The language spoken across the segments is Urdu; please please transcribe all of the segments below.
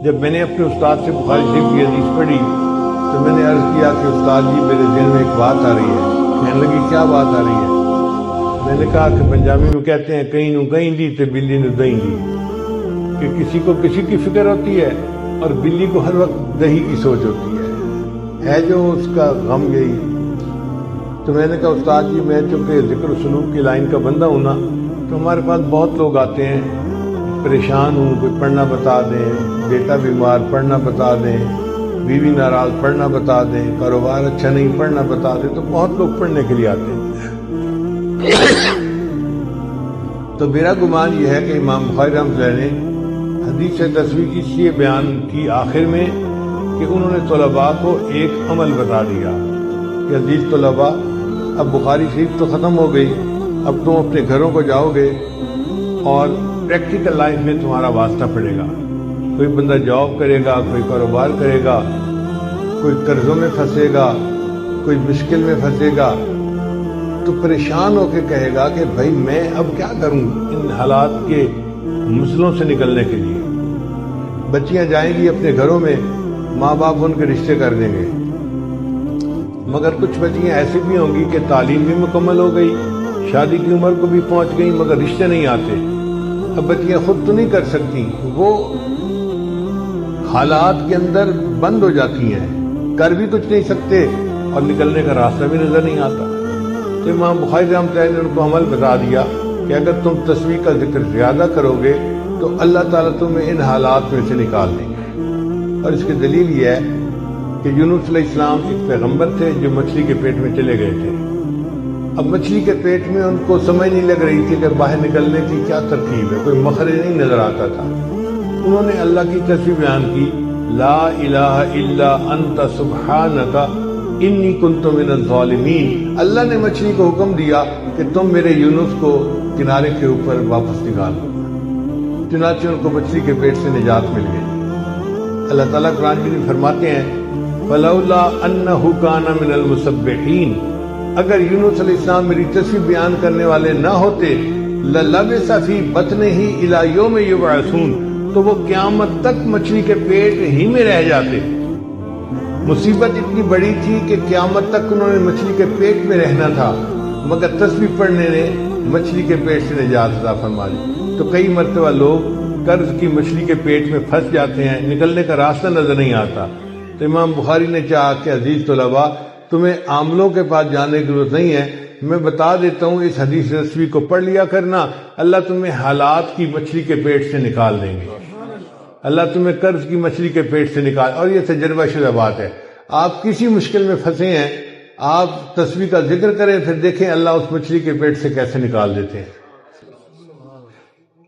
جب میں نے اپنے استاد سے بخاری شریف کی حدیث پڑھی تو میں نے عرض کیا کہ استاد جی میرے ذہن میں ایک بات آ رہی ہے۔ کہنے لگی کیا بات آ رہی ہے؟ میں نے کہا کہ پنجابی میں کہتے ہیں کہیں نو کہیں دی تے بلی نو دہیں دی، کہ کسی کو کسی کی فکر ہوتی ہے اور بلی کو ہر وقت دہی کی سوچ ہوتی ہے جو اس کا غم گئی۔ تو میں نے کہا استاد جی میں چونکہ ذکر و سلوک کی لائن کا بندہ ہوں نا، تو ہمارے پاس بہت لوگ آتے ہیں، پریشان ہوں، کوئی پڑھنا بتا دیں، بیٹا بیمار پڑھنا بتا دیں، بیوی ناراض پڑھنا بتا دیں، کاروبار اچھا نہیں پڑھنا بتا دیں، تو بہت لوگ پڑھنے کے لیے آتے ہیں۔ تو میرا گمان یہ ہے کہ امام بخاری رحمۃ اللہ نے حدیث 10ویں کی اس لیے بیان کی آخر میں کہ انہوں نے طلباء کو ایک عمل بتا دیا کہ عزیز طلباء اب بخاری شریف تو ختم ہو گئی، اب تم اپنے گھروں کو جاؤ گے اور پریکٹیکل لائف میں تمہارا واسطہ پڑے گا۔ کوئی بندہ جاب کرے گا، کوئی کاروبار کرے گا، کوئی قرضوں میں پھنسے گا، کوئی مشکل میں پھنسے گا، تو پریشان ہو کے کہے گا کہ بھائی میں اب کیا کروں ان حالات کے مسئلوں سے نکلنے کے لیے۔ بچیاں جائیں گی اپنے گھروں میں، ماں باپ ان کے رشتے کر دیں گے، مگر کچھ بچیاں ایسی بھی ہوں گی کہ تعلیم بھی مکمل ہو گئی، شادی کی عمر کو بھی پہنچ گئی، مگر رشتے نہیں آتے۔ اب بچیاں خود تو نہیں کر سکتی، وہ حالات کے اندر بند ہو جاتی ہیں، کر بھی کچھ نہیں سکتے اور نکلنے کا راستہ بھی نظر نہیں آتا۔ تو امام بخاری رحمۃ اللہ نے ان کو عمل بتا دیا کہ اگر تم تسبیح کا ذکر زیادہ کرو گے تو اللہ تعالیٰ تمہیں ان حالات میں سے نکال دیں گے۔ اور اس کی دلیل یہ ہے کہ یونس علیہ السلام ایک پیغمبر تھے جو مچھلی کے پیٹ میں چلے گئے تھے۔ اب مچھلی کے پیٹ میں ان کو سمجھ نہیں لگ رہی تھی کہ باہر نکلنے کی کیا ترکیب ہے، کوئی مخرج نہیں نظر آتا تھا۔ انہوں نے اللہ کی تسبیح بیان کی، لا الہ الا انت سبحانک انی کنت من الظالمین۔ اللہ نے مچھلی کو حکم دیا کہ تم میرے یونس کو کنارے کے اوپر واپس نکال دو، چنانچہ ان کو مچھلی کے پیٹ سے نجات مل گئی۔ اللہ تعالیٰ قرآن میں فرماتے ہیں فلولا انہ کان من المسبحین، اگر یونس علیہ السلام میری تسبیح بیان کرنے والے نہ ہوتے للبث فی بطنہ الی یوم یبعثون، تو وہ قیامت تک مچھلی کے پیٹ ہی میں رہ جاتے۔ مصیبت اتنی بڑی تھی کہ قیامت تک انہوں نے مچھلی کے پیٹ میں رہنا تھا، مگر تسبیح پڑھنے نے مچھلی کے پیٹ سے نجات عطا فرما دی۔ تو کئی مرتبہ لوگ قرض کی مچھلی کے پیٹ میں پھنس جاتے ہیں، نکلنے کا راستہ نظر نہیں آتا۔ تو امام بخاری نے چاہا کہ عزیز طلباء تمہیں عاملوں کے پاس جانے کی ضرورت نہیں ہے، میں بتا دیتا ہوں اس حدیث 10ویں کو پڑھ لیا کرنا، اللہ تمہیں حالات کی مچھلی کے پیٹ سے نکال دیں گے، اللہ تمہیں قرض کی مچھلی کے پیٹ سے نکال۔ اور یہ تجربہ شدہ بات ہے، آپ کسی مشکل میں پھنسے ہیں، آپ تسبیح کا ذکر کریں، پھر دیکھیں اللہ اس مچھلی کے پیٹ سے کیسے نکال دیتے ہیں۔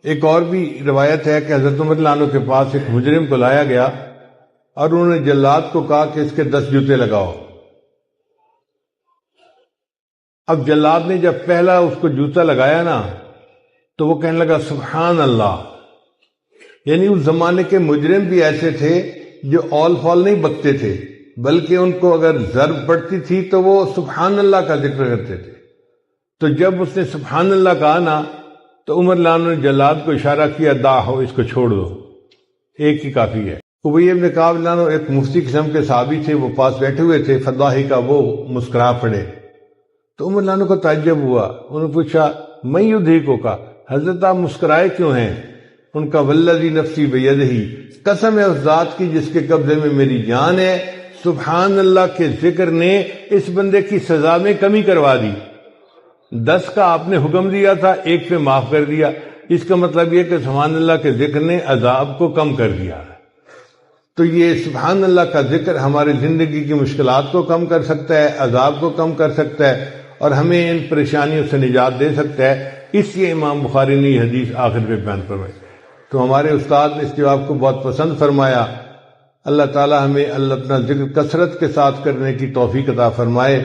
ایک اور بھی روایت ہے کہ حضرت عمر رضی اللہ عنہ کے پاس ایک مجرم کو لایا گیا اور انہوں نے جلاد کو کہا کہ اس کے 10 جوتے لگاؤ۔ اب جلاد نے جب پہلا اس کو جوتا لگایا نا تو وہ کہنے لگا سبحان اللہ، یعنی اس زمانے کے مجرم بھی ایسے تھے جو اول فال نہیں بکتے تھے، بلکہ ان کو اگر ضرب پڑتی تھی تو وہ سبحان اللہ کا ذکر کرتے تھے۔ تو جب اس نے سبحان اللہ کہا نا تو عمر رضی اللہ عنہ نے جلاد کو اشارہ کیا، دا ہو اس کو چھوڑ دو، ایک ہی کافی ہے۔ ابی بن کعب رضی اللہ عنہ ایک مفتی قسم کے صحابی تھے، وہ پاس بیٹھے ہوئے تھے، فضاحی کا وہ مسکرا پڑے۔ تو عمر رضی اللہ عنہ کو تعجب ہوا، انہوں نے پوچھا میں یدھیکو کا، حضرت آپ مسکرائے کیوں ہیں؟ ان کا والذی نفسی بیدہ، قسم ہے اس ذات کی جس کے قبضے میں میری جان ہے، سبحان اللہ کے ذکر نے اس بندے کی سزا میں کمی کروا دی۔ 10 کا آپ نے حکم دیا تھا، 1 پہ معاف کر دیا، اس کا مطلب یہ کہ سبحان اللہ کے ذکر نے عذاب کو کم کر دیا۔ تو یہ سبحان اللہ کا ذکر ہماری زندگی کی مشکلات کو کم کر سکتا ہے، عذاب کو کم کر سکتا ہے اور ہمیں ان پریشانیوں سے نجات دے سکتا ہے۔ اس لیے امام بخاری نے یہ حدیث آخر پہ بیان فرمائی۔ تو ہمارے استاد نے اس جواب کو بہت پسند فرمایا۔ اللہ تعالی ہمیں اپنا ذکر کثرت کے ساتھ کرنے کی توفیق عطا فرمائے،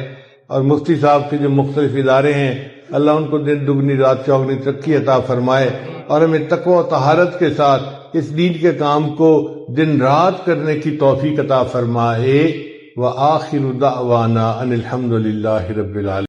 اور مفتی صاحب کے جو مختلف ادارے ہیں اللہ ان کو دن دگنی رات چوگنی ترقی عطا فرمائے، اور ہمیں تقوی و طہارت کے ساتھ اس دین کے کام کو دن رات کرنے کی توفیق عطا فرمائے۔ وآخر دعوانا ان الحمد للہ رب العالمین۔